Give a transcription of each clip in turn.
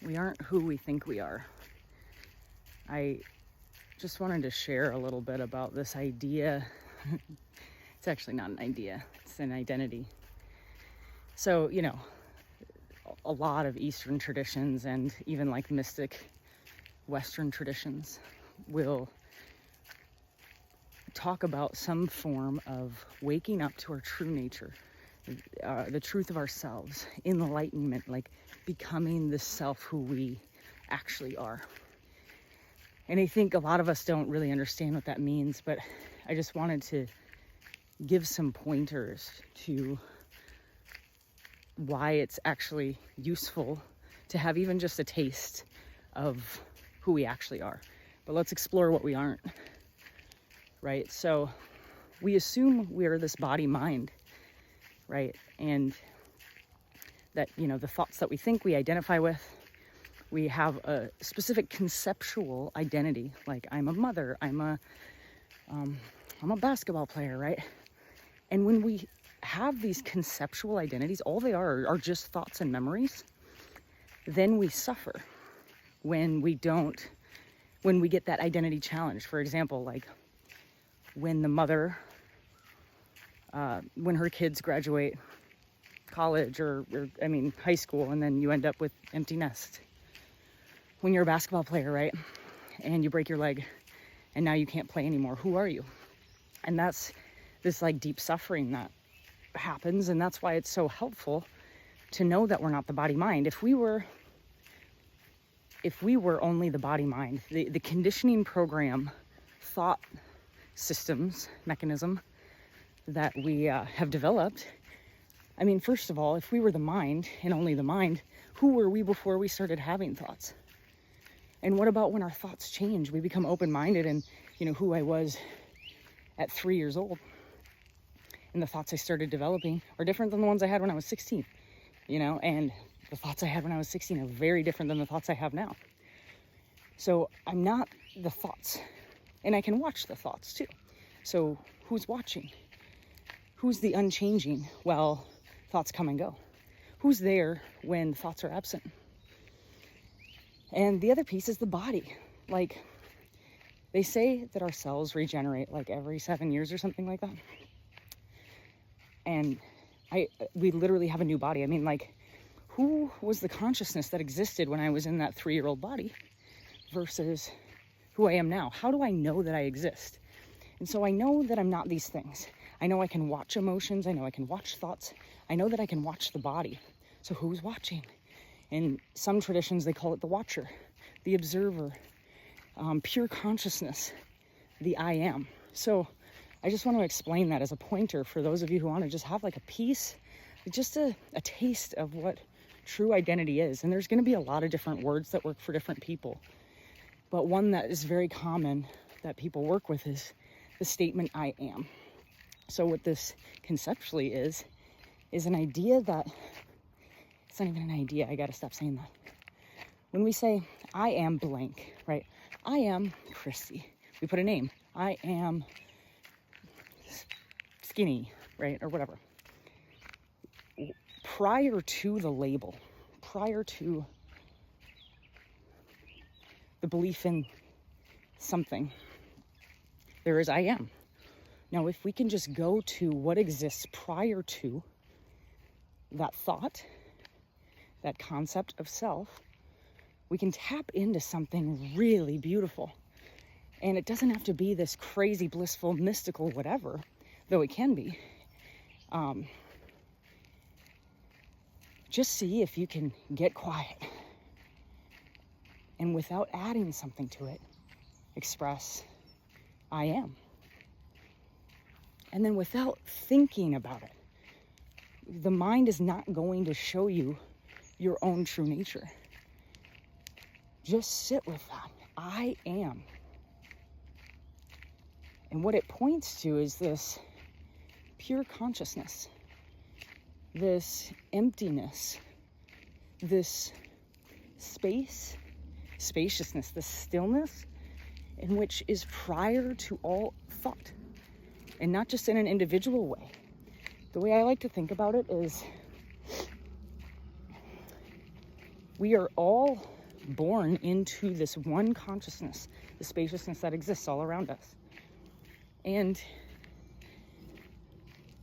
We aren't who we think we are. I just wanted to share a little bit about this idea. It's actually not an idea, it's an identity. So, you know, a lot of Eastern traditions and even like mystic Western traditions will talk about some form of waking up to our true nature, the truth of ourselves, enlightenment, like becoming the self who we actually are. And I think a lot of us don't really understand what that means, but I just wanted to give some pointers to why it's actually useful to have even just a taste of who we actually are. But let's explore what we aren't, right? So we assume we're this body mind, right? And that, you know, the thoughts that we think we identify with, we have a specific conceptual identity, like I'm a mother, I'm a basketball player, right? And when we have these conceptual identities, all they are just thoughts and memories, then we suffer when we get that identity challenged. For example, like when the mother, when her kids graduate college or high school, and then you end up with empty nest. When you're a basketball player, right, and you break your leg and now you can't play anymore, who are you? And that's this like deep suffering that happens, and that's why it's so helpful to know that we're not the body mind. If we were only the body mind, the conditioning program, thought systems, mechanism that we have developed, I mean, first of all, if we were the mind and only the mind, who were we before we started having thoughts? And what about when our thoughts change? We become open-minded, and, you know, who I was at 3 years old and the thoughts I started developing are different than the ones I had when I was 16, you know, and the thoughts I had when I was 16 are very different than the thoughts I have now. So I'm not the thoughts, and I can watch the thoughts too. So who's watching? Who's the unchanging while thoughts come and go? Who's there when thoughts are absent? And the other piece is the body. Like, they say that our cells regenerate like every 7 years or something like that. And we literally have a new body. I mean, like, who was the consciousness that existed when I was in that 3-year-old body versus who I am now? How do I know that I exist? And so I know that I'm not these things. I know I can watch emotions. I know I can watch thoughts. I know that I can watch the body. So who's watching? In some traditions, they call it the watcher, the observer, pure consciousness, the I am. So I just want to explain that as a pointer for those of you who want to just have like a piece, just a taste of what true identity is. And there's going to be a lot of different words that work for different people. But one that is very common that people work with is the statement, I am. So what this conceptually is an idea that, it's not even an idea, I gotta stop saying that. When we say, I am blank, right? I am Christy. We put a name. I am skinny, right? Or whatever. Prior to the label, prior to the belief in something, there is I am. Now, if we can just go to what exists prior to that thought, that concept of self, we can tap into something really beautiful. And it doesn't have to be this crazy, blissful, mystical, whatever, though it can be. Just see if you can get quiet and without adding something to it, express, I am. And then without thinking about it, the mind is not going to show you your own true nature. Just sit with that. I am. And what it points to is this pure consciousness, this emptiness, this space, spaciousness, this stillness in which is prior to all thought, and not just in an individual way. The way I like to think about it is We are all born into this one consciousness, the spaciousness that exists all around us. And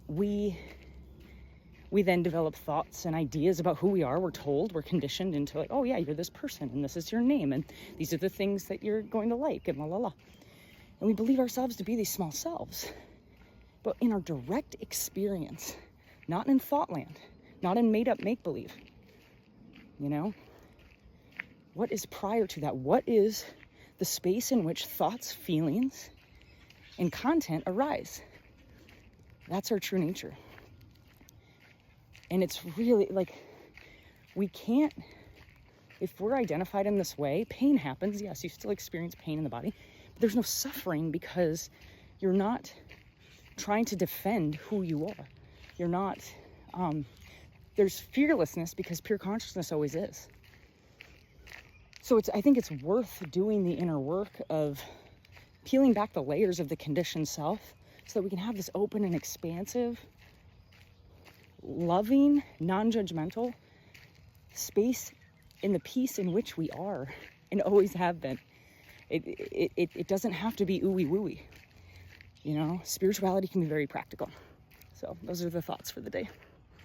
we then develop thoughts and ideas about who we are. We're conditioned into like, oh yeah, you're this person and this is your name and these are the things that you're going to like and la la la. And we believe ourselves to be these small selves. But in our direct experience, not in thought land, not in made up make-believe, what is prior to that? What is the space in which thoughts, feelings, and content arise? That's our true nature. And it's really like, we can't, if we're identified in this way, pain happens. Yes, you still experience pain in the body, but there's no suffering because you're not trying to defend who you are. You're not, there's fearlessness because pure consciousness always is. So I think it's worth doing the inner work of peeling back the layers of the conditioned self so that we can have this open and expansive, loving, non-judgmental space in the peace in which we are and always have been. It doesn't have to be ooey wooey. Spirituality can be very practical. So those are the thoughts for the day.